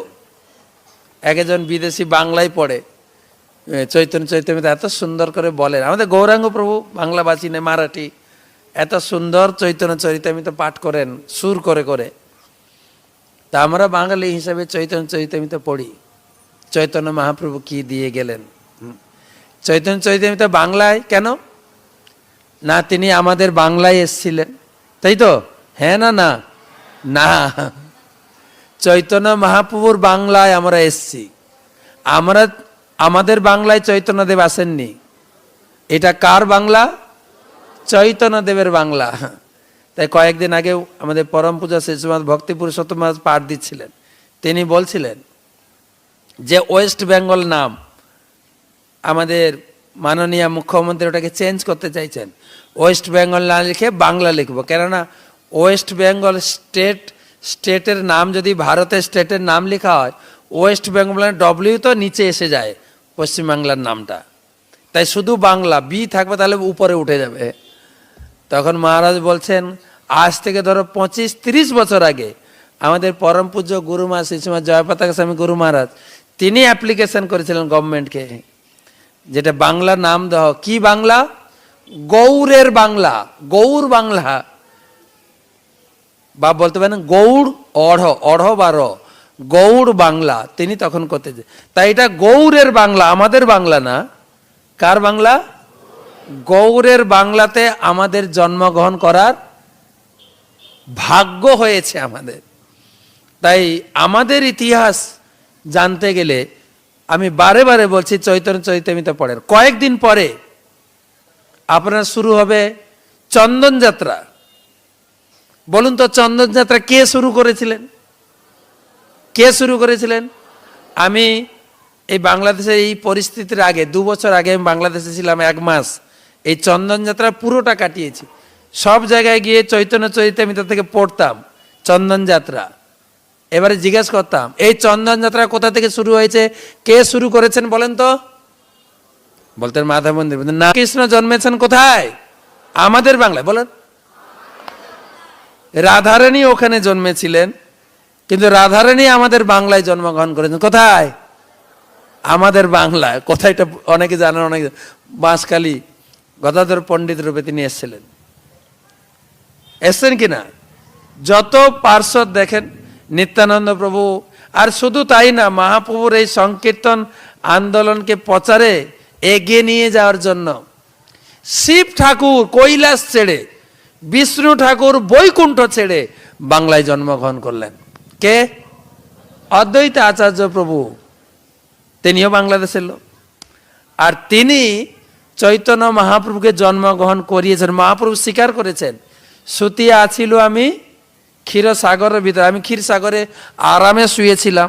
একজন বিদেশি বাংলায় পড়ে, চৈতন্য চরিতামৃত এত সুন্দর করে বলেন। আমাদের গৌরাঙ্গ প্রভু বাংলাভাষী নেই, মারাঠি, এত সুন্দর চৈতন্য চরিতামৃত পাঠ করেন সুর করে করে। তা আমরা বাঙালি হিসাবে চৈতন্য চরিতামৃত পড়ি। চৈতন্য মহাপ্রভু কি দিয়ে গেলেন। চৈতন্য চরিতামৃত বাংলায় কেন না, তিনি আমাদের বাংলায় এসেছিলেন, তাই তো? হ্যাঁ না? না না, চৈতন্য মহাপ্রভুর বাংলায় আমরা এসছি। আমরা আমাদের বাংলায় চৈতন্যদেব আসেননি। এটা কার বাংলা? চৈতন্যদেবের বাংলা। তাই কয়েকদিন আগেও আমাদের পরম পূজা শিশুমাদ ভক্তি পুরুষোত্তম মহারাজ পাঠ দিচ্ছিলেন, তিনি বলছিলেন যে ওয়েস্ট বেঙ্গল নাম আমাদের মাননীয় মুখ্যমন্ত্রী ওটাকে চেঞ্জ করতে চাইছেন, ওয়েস্ট বেঙ্গল না লিখে বাংলা লিখবো। কেননা ওয়েস্ট বেঙ্গল স্টেটের নাম যদি ভারতের স্টেটের নাম লেখা হয়, ওয়েস্ট বেঙ্গলের ডব্লিউ তো নিচে এসে যায় পশ্চিমবাংলার নামটা, তাই শুধু বাংলা বি থাকবে, তাহলে উপরে উঠে যাবে। তখন মহারাজ বলছেন আজ থেকে ধরো 25-30 বছর আগে আমাদের পরম পূজ্য গুরু মা শিশুমা জয়পতাকা স্বামী গুরু মহারাজ, তিনি অ্যাপ্লিকেশন করেছিলেন গভর্নমেন্টকে, যেটা বাংলা নাম দেওয়া। কি বাংলা? গৌড়ের বাংলা, গৌড় বাংলা, বা বলতে পারেন গৌড় অঢ় বা র, গৌড় বাংলা তিনি তখন করতে। তাই এটা গৌড়ের বাংলা, আমাদের বাংলা না। কার বাংলা? গৌড়ের বাংলাতে আমাদের জন্মগ্রহণ করার ভাগ্য হয়েছে আমাদের। তাই আমাদের ইতিহাস জানতে গেলে আমি বারে বারে বলছি চৈতন্য চরিতামৃত পড়েন। কয়েকদিন পরে আপনার শুরু হবে চন্দন যাত্রা। বলুন তো চন্দন যাত্রা কে শুরু করেছিলেন? কে শুরু করেছিলেন? আমি এই বাংলাদেশের এই পরিস্থিতির আগে 2 বছর আগে আমি বাংলাদেশে ছিলাম 1 মাস, এই চন্দন যাত্রা পুরোটা কাটিয়েছি। সব জায়গায় গিয়ে চৈতন্য চরিতামৃত থেকে পড়তাম চন্দন যাত্রা। এবারে জিজ্ঞেস করতাম এই চন্দন যাত্রা কোথা থেকে শুরু হয়েছে, কে শুরু করেছেন বলেন তো? বলতেন মাধব মন্দির। না, কৃষ্ণ জন্মেছেন কোথায়? আমাদের বাংলায়। বলেন রাধারানী ওখানে জন্মেছিলেন, কিন্তু রাধারানী আমাদের বাংলায় জন্মগ্রহণ করেছেন। কোথায়? আমাদের বাংলায়। কোথায়টা অনেকে জানেন, অনেকে বাঁশখালী গদাধর পণ্ডিত রূপে তিনি এসেছিলেন। এসছেন কিনা? যত পার্শ্বদ দেখেন নিত্যানন্দ প্রভু। আর শুধু তাই না, মহাপ্রভুর এই সংকীর্তন আন্দোলনকে প্রচারে এগিয়ে নিয়ে যাওয়ার জন্য শিব ঠাকুর কৈলাস ছেড়ে, বিষ্ণু ঠাকুর বৈকুণ্ঠ ছেড়ে বাংলায় জন্মগ্রহণ করলেন। কে? অদ্বৈত আচার্য প্রভু, তিনিও বাংলাদেশের লোক। আর তিনি চৈতন্য মহাপ্রভুকে জন্মগ্রহণ করিয়েছেন। মহাপ্রভু স্বীকার করেছেন, সুতিয়া আছিল আমি ক্ষীরসাগরের ভিতরে, আমি ক্ষীরসাগরে আরামে শুয়েছিলাম,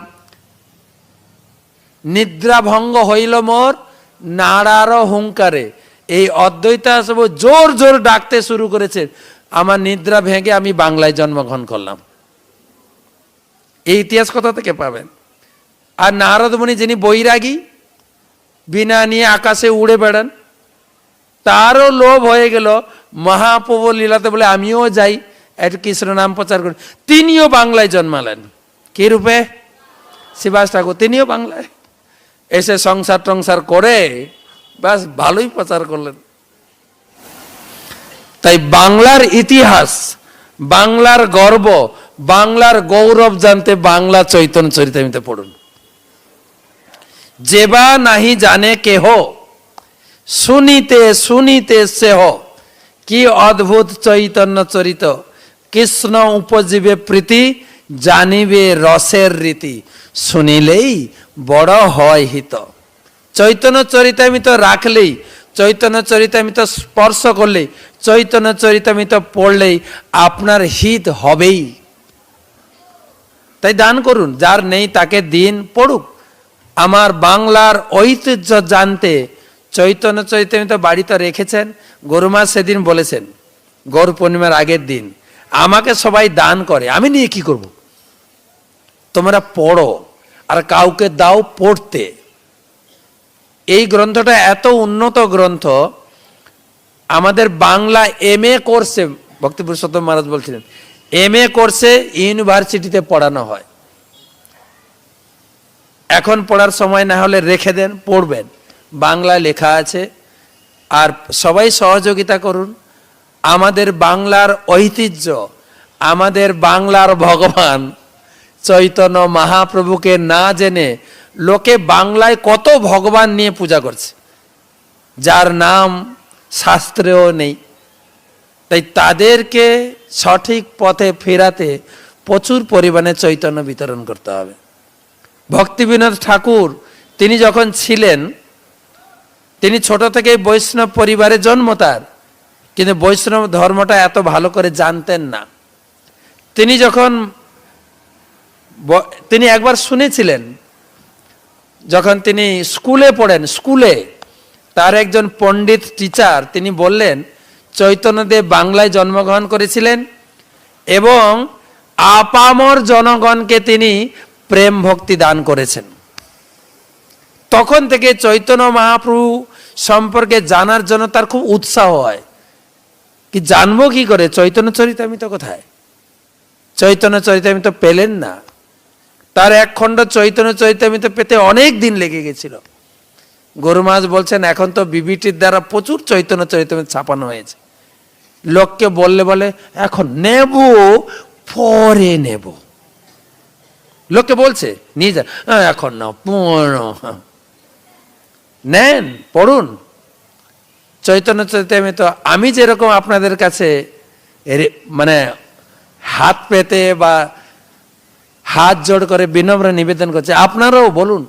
নিদ্রাভঙ্গ হইল মোর নাড়ার হুঙ্কারে। এই অদ্বৈত সব জোর জোর ডাকতে শুরু করেছে, আমার নিদ্রা ভেঙে আমি বাংলায় জন্মগ্রহণ করলাম। এই ইতিহাস কোথা থেকে পাবেন? আর নারদ মুনি, যিনি বৈরাগী, বিনা নিয়ে আকাশে উড়ে বেড়ান, তারও লোভ হয়ে গেল মহাপ্রভু লীলাতে, বলে আমিও যাই একটু কৃষ্ণ নাম প্রচার করি। তিনিও বাংলায় জন্মালেন। কি রূপে? শ্রীবাস ঠাকুর। তিনিও বাংলায় এসে সংসার টংসার করে ব্যাস ভালোই প্রচার করলেন। তাই বাংলার ইতিহাস, বাংলার গর্ব, বাংলার গৌরব জানতে বাংলা চৈতন্য চরিতামৃত পড়ুন। যেবা নাহি জানে কেহ, শুনিতে শুনিতে সেহ, কি অদ্ভুত চৈতন্য চরিত, কৃষ্ণ উপজীবে প্রীতি, জানিবে রসের রীতি, শুনিলেই বড় হয় হিত। চৈতন্য চরিতামৃত রাখলেই, চৈতন্য চরিতামৃত স্পর্শ করলেই, চৈতন্য চরিতামৃত পড়লেই আপনার হিত হবেই। তাই দান করুন, যার নেই তাকে দিন, পড়ুক। আমার বাংলার ঐতিহ্য জানতে চৈতন্য চরিতামৃত বাড়িতে রেখেছেন। গরুমা সেদিন বলেছেন, গৌর পূর্ণিমার আগের দিন, আমাকে সবাই দান করে, আমি নিয়ে কি করব? তোমরা পড়ো আর কাউকে দাও পড়তে। এই গ্রন্থটা এত উন্নত গ্রন্থ, আমাদের বাংলা MA কোর্সে, ভক্তি পুরুষোত্তম মহারাজ বলছিলেন, MA কোর্সে ইউনিভার্সিটিতে পড়ানো হয়। এখন পড়ার সময় না হলে রেখে দেন, পড়বেন, বাংলা লেখা আছে। আর সবাই সহযোগিতা করুন। আমাদের বাংলার ঐতিহ্য, আমাদের বাংলার ভগবান চৈতন্য মহাপ্রভুকে না জেনে লোকে বাংলায় কত ভগবান নিয়ে পূজা করছে, যার নাম শাস্ত্রেও নেই। তাই তাদেরকে সঠিক পথে ফেরাতে প্রচুর পরিমাণে চৈতন্য বিতরণ করতে হবে। ভক্তিবিনোদ ঠাকুর তিনি যখন ছিলেন, তিনি ছোট থেকেই বৈষ্ণব পরিবারে জন্ম তার, কিন্তু বৈষ্ণব ধর্মটা এত ভালো করে জানতেন না। তিনি একবার শুনেছিলেন, যখন তিনি স্কুলে পড়েন, স্কুলে তার একজন পণ্ডিত টিচার তিনি বললেন, চৈতন্যদেব বাংলায় জন্মগ্রহণ করেছিলেন এবং আপামর জনগণকে তিনি প্রেম ভক্তি দান করেছেন। তখন থেকে চৈতন্য মহাপ্রভু সম্পর্কে জানার জন্য তার খুব উৎসাহ হয়। কি জানবো কি করে? চৈতন্য চরিতামৃত কোথায়? চৈতন্য চরিতামৃত পেলেন না। তার এক খণ্ড চৈতন্য চরিতামৃত পেতে অনেক দিন লেগে গেছিল। গরুমাজ বলছেন, এখন তো বিবিটির দ্বারা প্রচুর চৈতন্য চরিতামৃত ছাপানো হয়েছে। লোককে বললে বলে এখন নেব, পরে নেব। লোককে বলছে নিয়ে যা, এখন না, নেন, পড়ুন চৈতন্য চরিতামৃত। আমি যেরকম আপনাদের কাছে মানে হাত পেতে বা হাত জোড় করে বিনম্র নিবেদন করছে, আপনারাও বলুন,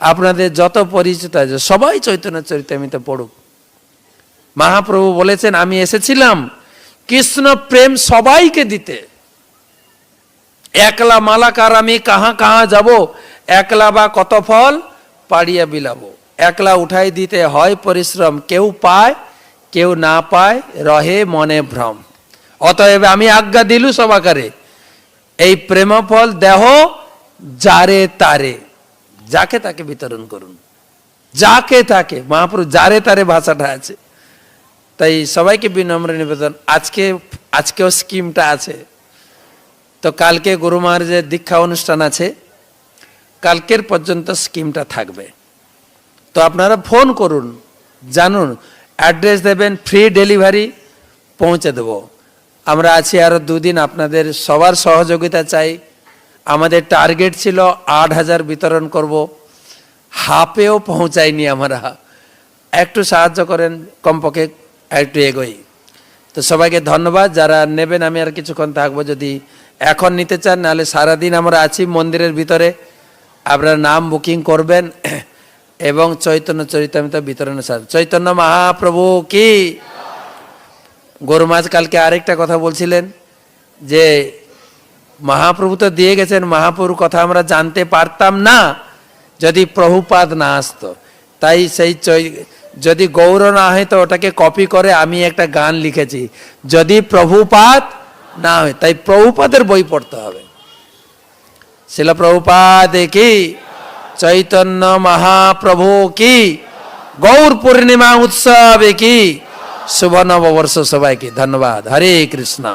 আপনাদের যত পরিচিত আছে সবাই চৈতন্য চরিতামৃত পড়ুক। মহাপ্রভু বলেছেন, আমি এসেছিলাম কৃষ্ণ প্রেম সবাইকে দিতে, একলা মালাকার আমি কাহা কাহা যাব, একলা বা কত ফল পাড়িয়া বিলাবো। একলা উঠাই দিতে হয় পরিশ্রম, কেউ পায় কেউ না পায়, রহে মনে ভ্রম। অতএব আমি আজ্ঞা দিলু সবাকারে, এই প্রেম ফল দেহ যারে তারে, যাকে তাকে বিতরণ করুন, যাকে তাকে। মহাপ্রভু যারে তারে ভাষাটা আছে। তাই সবাইকে বিনম্র নিবেদন। আজকেও স্কিমটা আছে, তো কালকে গুরু মহারাজের দীক্ষা অনুষ্ঠান আছে, কালকের পর্যন্ত স্কিমটা থাকবে। তো আপনারা ফোন করুন, জানুন, অ্যাড্রেস দেবেন, ফ্রি ডেলিভারি পৌঁছে দেব। আমরা আছি আরও দুদিন, আপনাদের সবার সহযোগিতা চাই। আমাদের টার্গেট ছিল 8,000 বিতরণ করব, হাফেও পৌঁছাইনি আমরা। একটু সাহায্য করেন, কমপক্ষে একটু এগোই। তো সবাইকে ধন্যবাদ। যারা নেবেন, আমি আর কিছুক্ষণ থাকবো, যদি এখন নিতে চান, নাহলে সারাদিন আমরা আছি মন্দিরের ভিতরে, আপনারা নাম বুকিং করবেন এবং চৈতন্য চরিতামৃত বিতরণ। চৈতন্য মহাপ্রভু কি। গরু মাঝ কালকে আরেকটা কথা বলছিলেন যে মহাপ্রভু তো দিয়ে গেছেন, মহাপ্রভুর কথা আমরা জানতে পারতাম না যদি প্রভুপাদ না আসতো। তাই সেই যদি গৌর না হয় তো ওটাকে কপি করে আমি একটা গান লিখেছি, যদি প্রভুপাদ না হয়। তাই প্রভুপাদের বই পড়তে হবে। শিল প্রভুপাদ কি, চৈতন্য মহাপ্রভু কি, গৌর পূর্ণিমা উৎসব কি, শুভ নববর্ষ সবাইকে ধন্যবাদ। হরে কৃষ্ণ।